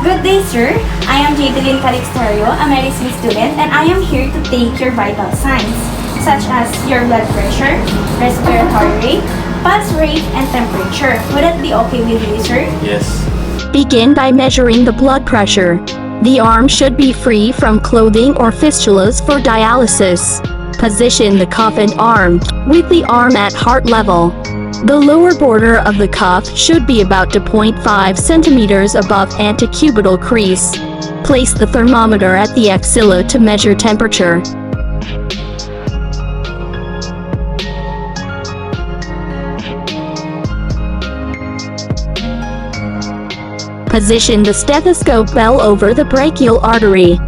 Good day, sir. I am Jadeline Calixtario, a medicine student, and I am here to take your vital signs, such as your blood pressure, respiratory rate, pulse rate, and temperature. Would that be okay with you, sir? Yes. Begin by measuring the blood pressure. The arm should be free from clothing or fistulas for dialysis. Position the cuff and arm, with the arm at heart level. The lower border of the cuff should be about 2.5 centimeters above antecubital crease. Place the thermometer at the axilla to measure temperature. Position the stethoscope well over the brachial artery.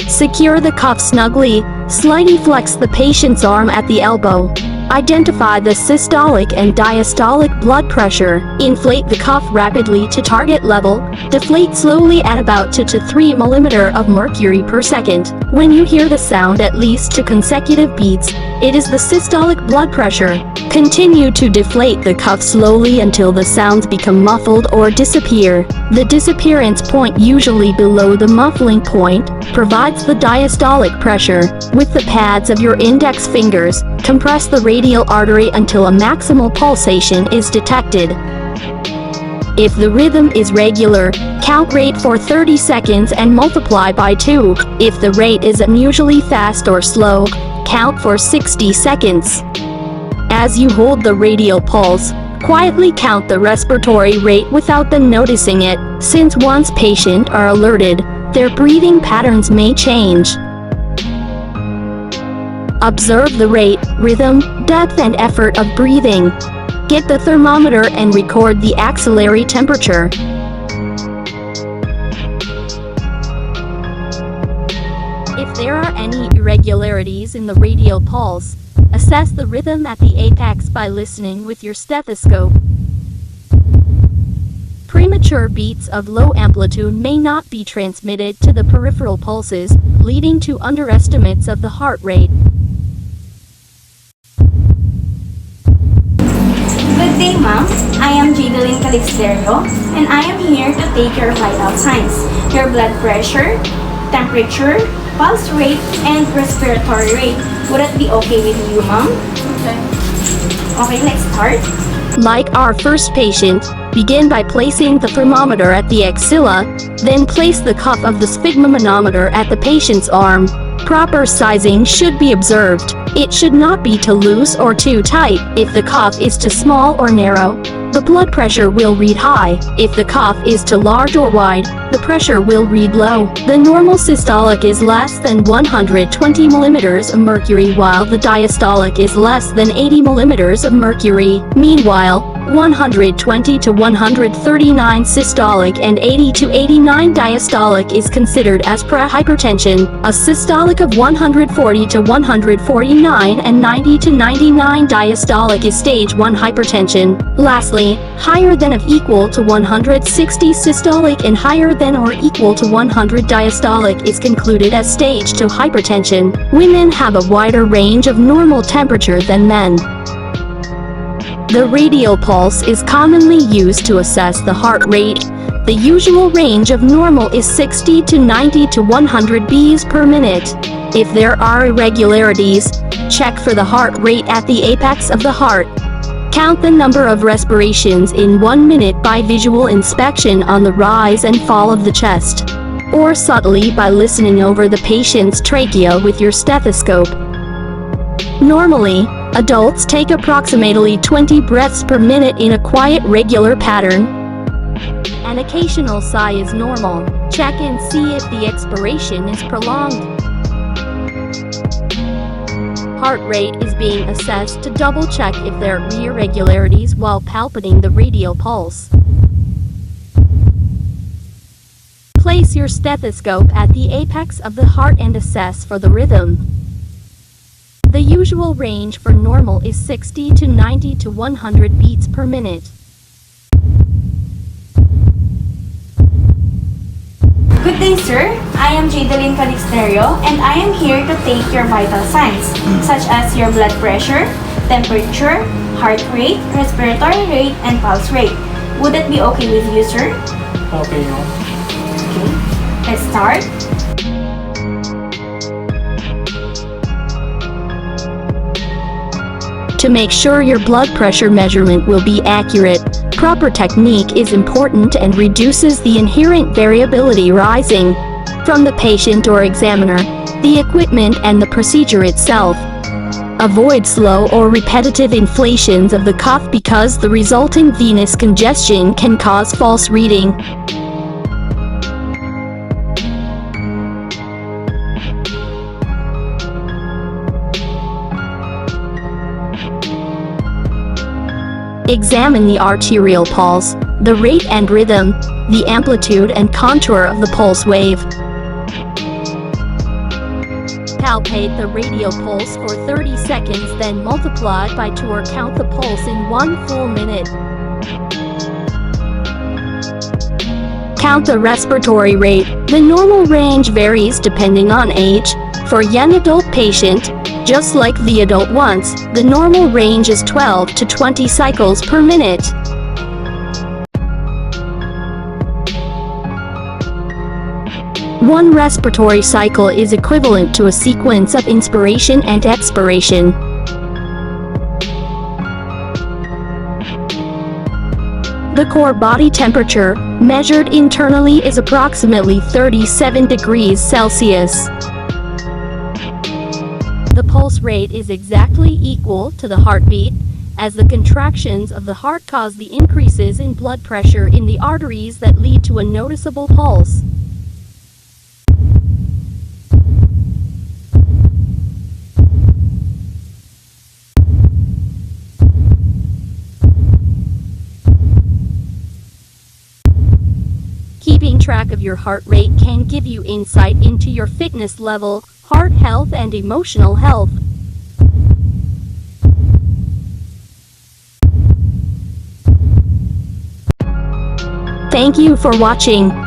Secure the cuff snugly, slightly flex the patient's arm at the elbow. Identify the systolic and diastolic blood pressure. Inflate the cuff rapidly to target level. Deflate slowly at about 2 to 3 mm of mercury per second. When you hear the sound at least 2 consecutive beats, it is the systolic blood pressure. Continue to deflate the cuff slowly until the sounds become muffled or disappear. The disappearance point, usually below the muffling point, provides the diastolic pressure. With the pads of your index fingers, compress the radial artery until a maximal pulsation is detected. If the rhythm is regular, count rate for 30 seconds and multiply by 2. If the rate is unusually fast or slow, count for 60 seconds. As you hold the radial pulse, quietly count the respiratory rate without them noticing it, since once patients are alerted, their breathing patterns may change. Observe the rate, rhythm, depth and effort of breathing. Get the thermometer and record the axillary temperature. If there are any irregularities in the radial pulse, assess the rhythm at the apex by listening with your stethoscope. Premature beats of low amplitude may not be transmitted to the peripheral pulses, leading to underestimates of the heart rate. Good day, ma'am. I am Jadeline Calixtario, and I am here to take your vital signs, your blood pressure, temperature, pulse rate, and respiratory rate. Would that be okay with you, ma'am? Okay. Okay, let's start. Like our first patient, begin by placing the thermometer at the axilla, then place the cuff of the sphygmomanometer at the patient's arm. Proper sizing should be observed. It should not be too loose or too tight. If the cuff is too small or narrow, the blood pressure will read high. If the cuff is too large or wide, the pressure will read low. The normal systolic is less than 120 mm of mercury, while the diastolic is less than 80 mm of mercury. Meanwhile, 120 to 139 systolic and 80 to 89 diastolic is considered as prehypertension. A systolic of 140 to 149 and 90 to 99 diastolic is stage 1 hypertension. Lastly, higher than or equal to 160 systolic and higher than or equal to 100 diastolic is concluded as stage 2 hypertension. Women have a wider range of normal temperature than men. The radial pulse is commonly used to assess the heart rate. The usual range of normal is 60 to 90 to 100 beats per minute. If there are irregularities, check for the heart rate at the apex of the heart. Count the number of respirations in 1 minute by visual inspection on the rise and fall of the chest, or subtly by listening over the patient's trachea with your stethoscope. Normally, adults take approximately 20 breaths per minute in a quiet, regular pattern. An occasional sigh is normal. Check and see if the expiration is prolonged. Heart rate is being assessed to double-check if there are irregularities while palpating the radial pulse. Place your stethoscope at the apex of the heart and assess for the rhythm. The usual range for normal is 60 to 90 to 100 beats per minute. Good day, sir. I am Jadeline Calixtario, and I am here to take your vital signs, such as your blood pressure, temperature, heart rate, respiratory rate, and pulse rate. Would that be okay with you, sir? Okay yun. Okay, let's start. To make sure your blood pressure measurement will be accurate, proper technique is important and reduces the inherent variability arising from the patient or examiner, the equipment and the procedure itself. Avoid slow or repetitive inflations of the cuff because the resulting venous congestion can cause false reading. Examine the arterial pulse, the rate and rhythm, the amplitude and contour of the pulse wave. Palpate the radial pulse for 30 seconds, then multiply by 2 or count the pulse in 1 full minute. Count the respiratory rate. The normal range varies depending on age. For young adult patient, just like the adult ones, the normal range is 12 to 20 cycles per minute. One respiratory cycle is equivalent to a sequence of inspiration and expiration. The core body temperature, measured internally, is approximately 37 degrees Celsius. The pulse rate is exactly equal to the heartbeat, as the contractions of the heart cause the increases in blood pressure in the arteries that lead to a noticeable pulse. Keeping track of your heart rate can give you insight into your fitness level, heart health, and emotional health. Thank you for watching.